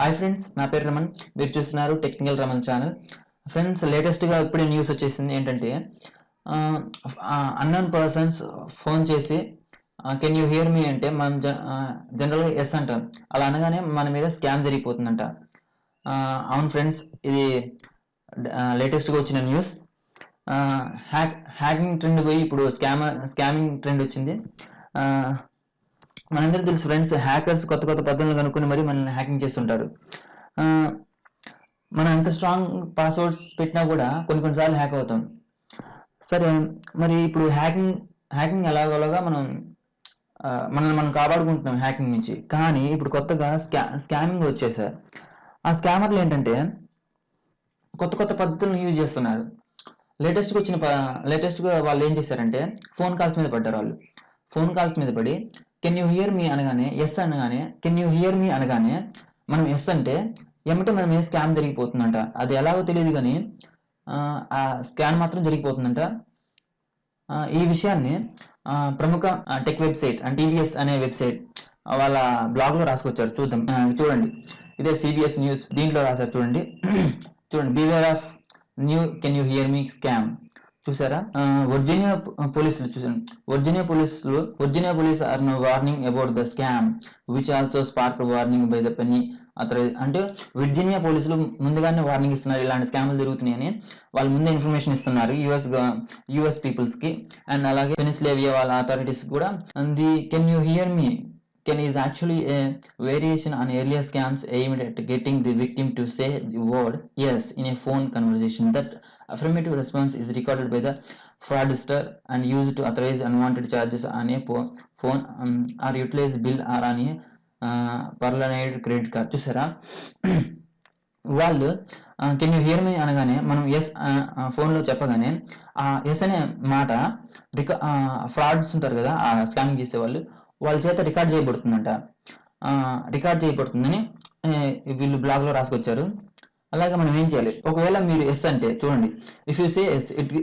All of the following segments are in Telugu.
హాయ్ ఫ్రెండ్స్, నా పేరు రమణ్. మీరు చూస్తున్నారు టెక్నికల్ రమణ్ ఛానల్. ఫ్రెండ్స్, లేటెస్ట్గా ఇప్పుడే న్యూస్ వచ్చేసింది. ఏంటంటే అన్నోన్ పర్సన్స్ ఫోన్ చేసి కెన్ యూ హియర్ మీ అంటే మనం జనరల్గా ఎస్ అంటాం. అలా అనగానే మన మీద స్కామ్ జరిగిపోతుందంట. అవును ఫ్రెండ్స్, ఇది లేటెస్ట్గా వచ్చిన న్యూస్. హ్యాకింగ్ ట్రెండ్ పోయి ఇప్పుడు స్కామింగ్ ట్రెండ్ వచ్చింది. మనందరికీ తెలుసు ఫ్రెండ్స్, హ్యాకర్స్ కొత్త కొత్త పద్ధతులను కనుక్కొని మరి మనల్ని హ్యాకింగ్ చేస్తుంటారు. మనం ఎంత స్ట్రాంగ్ పాస్వర్డ్స్ పెట్టినా కూడా కొన్నిసార్లు హ్యాక్ అవుతాం. సరే, మరి ఇప్పుడు హ్యాకింగ్ ఎలాగోలాగా మనల్ని మనం కాపాడుకుంటున్నాం హ్యాకింగ్ నుంచి. కానీ ఇప్పుడు కొత్తగా స్కామింగ్ వచ్చేసారు. ఆ స్కామర్లు ఏంటంటే కొత్త కొత్త పద్ధతులను యూజ్ చేస్తున్నారు. లేటెస్ట్గా వాళ్ళు ఏం చేశారంటే ఫోన్ కాల్స్ మీద పడ్డారు. వాళ్ళు ఫోన్ కాల్స్ మీద పడి కెన్ యూ హియర్ మీ అనగానే, ఎస్ అనగానే, కెన్ యూ హియర్ మీ అనగానే మనం ఎస్ అంటే ఏమంటే మనం ఏ స్కామ్ జరిగిపోతుందంట. అది ఎలాగో తెలియదు కానీ ఆ స్కామ్ మాత్రం జరిగిపోతుందంట. ఈ విషయాన్ని ప్రముఖ టెక్ వెబ్సైట్ అండ్ టీవీఎస్ అనే వెబ్సైట్ వాళ్ళ బ్లాగ్లో రాసుకొచ్చారు. చూడండి, ఇదే CBS న్యూస్, దీంట్లో రాశారు. చూడండి, beware of new can you hear me scam. చూసారా? Virginia police are no warning about the scam which also spark warning by the penny authority. అంటే వర్జీనియా పోలీసులు ముందుగానే వార్నింగ్ ఇస్తున్నారు, ఇలాంటి స్కామ్లు జరుగుతున్నాయని. వాళ్ళు ముందే ఇన్ఫర్మేషన్ ఇస్తున్నారు యుఎస్ పీపుల్స్ కి. అండ్ అలాగే పెనిసిల్వేనియా వాళ్ళ అథారిటీస్ కూడా. They can you hear me Ken is actually a variation on earlier scams aimed at getting the victim to say the word yes in a phone conversation. That affirmative response is recorded by the fraudster and used to authorize unwanted charges on a phone or utilize bill or on a పర్లనైడ్ క్రెడిట్ కార్డ్. చూసారా? వాళ్ళు కెన్ యూ హియర్ మీ అనగానే మనం ఎస్ ఫోన్లో చెప్పగానే ఆ ఎస్ అనే మాట ఫ్రాడ్స్ ఉంటారు కదా, ఆ స్కామింగ్ చేసేవాళ్ళు, వాళ్ళ చేత రికార్డ్ చేయబడుతుందని వీళ్ళు బ్లాగ్లో రాసుకొచ్చారు. అలాగే మనం ఏం చేయాలి? ఒకవేళ మీరు ఎస్ అంటే చూడండి, if you say yes it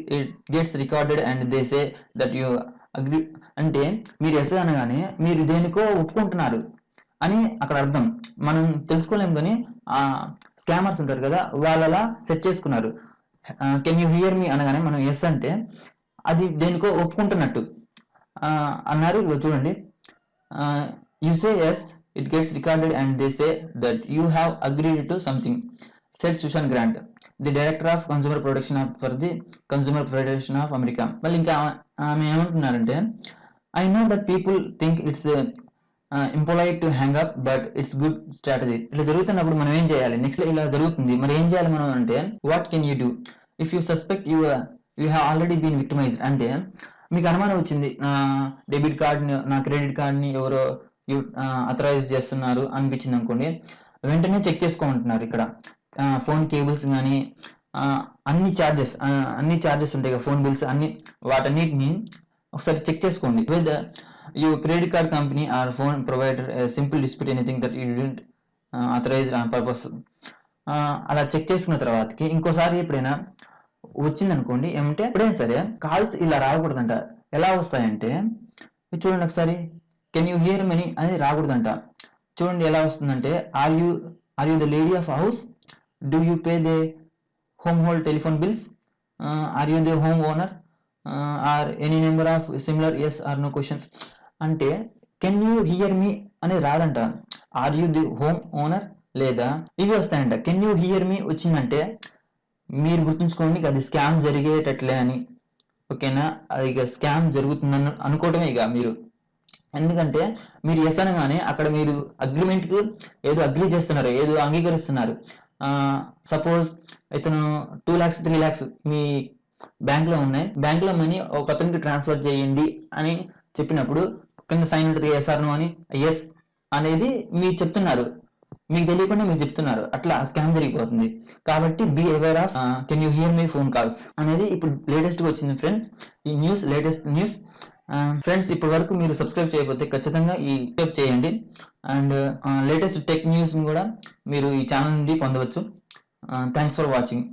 gets recorded and they say that you agree. అంటే మీరు ఎస్ అనగానే మీరు దేనికో ఒప్పుకుంటున్నారు అని అక్కడ అర్థం. మనం తెలుసుకోలేము కానీ ఆ స్కామర్స్ ఉంటారు కదా, వాళ్ళలా సెట్ చేసుకున్నారు. కెన్ యూ హియర్ మీ అనగానే మనం ఎస్ అంటే అది దేనికో ఒప్పుకుంటున్నట్టు అన్నారు. చూడండి, you say yes, it gets recorded and they say that you have agreed to something, said Susan Grant, the director of consumer protection for the Consumer Federation of America. Well, ఇంకా ఆమె ఏమంటున్నారంటే, I know that people think it's impolite to hang up, but it's good strategy. ఇలా జరుగుతున్నప్పుడు మనం ఏం చేయాలి? నెక్స్ట్ ఇలా జరుగుతుంది, మరి ఏం చేయాలి మనం అంటే, what can you do if you suspect you have already been victimized? అంటే మీకు అనుమానం వచ్చింది, నా డెబిట్ కార్డ్ని, నా క్రెడిట్ కార్డ్ని ఎవరో అథరైజ్ చేస్తున్నారు అనిపించింది అనుకోండి, వెంటనే చెక్ చేసుకోమంటున్నారు. ఇక్కడ ఫోన్ కేబుల్స్ కానీ అన్ని ఛార్జెస్ ఉంటాయి కదా, ఫోన్ బిల్స్ అన్ని, వాటన్నిటిని ఒకసారి చెక్ చేసుకోండి. With you credit card company or phone provider simple dispute anything that you didn't authorise on purpose. అలా చెక్ చేసుకున్న తర్వాతకి ఇంకోసారి ఎప్పుడైనా వచ్చిందనుకోండి, ఏమంటే ఎప్పుడైనా సరే కాల్స్ ఇలా రాకూడదంట. ఎలా వస్తాయంటే చూడండి ఒకసారి, కెన్ యూ హియర్ మనీ అని రాకూడదంట. చూడండి ఎలా వస్తుందంటే, are you the lady of house, do you pay the home hold telephone bills, are you the home owner, are any number of similar yes or no questions. అంటే కెన్ యూ హియర్ మీ అనేది రాదంట. Are you the home owner లేదా ఇవి వస్తాయంట. కెన్ యూ హియర్ మీ వచ్చిందంటే మీరు గుర్తుంచుకోండి, అది స్కామ్ జరిగేటట్లే అని. ఓకేనా? అది ఇక స్కామ్ జరుగుతుందని అనుకోవటమే ఇక మీరు. ఎందుకంటే మీరు ఎస్ అనగానే అక్కడ మీరు అగ్రిమెంట్కి ఏదో అగ్రీ చేస్తున్నారు, ఏదో అంగీకరిస్తున్నారు. సపోజ్ ఇతను 2 lakhs 3 lakhs మీ బ్యాంక్లో ఉన్నాయి, బ్యాంక్లో మనీ ఒక అతనికి ట్రాన్స్ఫర్ చేయండి అని చెప్పినప్పుడు కింద సైన్ ఉంటుంది ఎస్ ఆర్ నో అని. ఎస్ అనేది మీరు చెప్తున్నారు, మీకు తెలియకుండా మీరు చెప్తున్నారు, అట్లా స్కామ్ జరిగిపోతుంది. కాబట్టి be aware of can you hear me phone calls అనేది ఇప్పుడు లేటెస్ట్గా వచ్చింది ఫ్రెండ్స్. ఈ న్యూస్ లేటెస్ట్ న్యూస్. ఫ్రెండ్స్, ఇప్పటి వరకు మీరు సబ్స్క్రైబ్ చేయకపోతే ఖచ్చితంగా ఈ సబ్స్క్రైబ్ చేయండి. అండ్ లేటెస్ట్ టెక్ న్యూస్ని కూడా మీరు ఈ ఛానల్ నుండి పొందవచ్చు. Thanks for watching.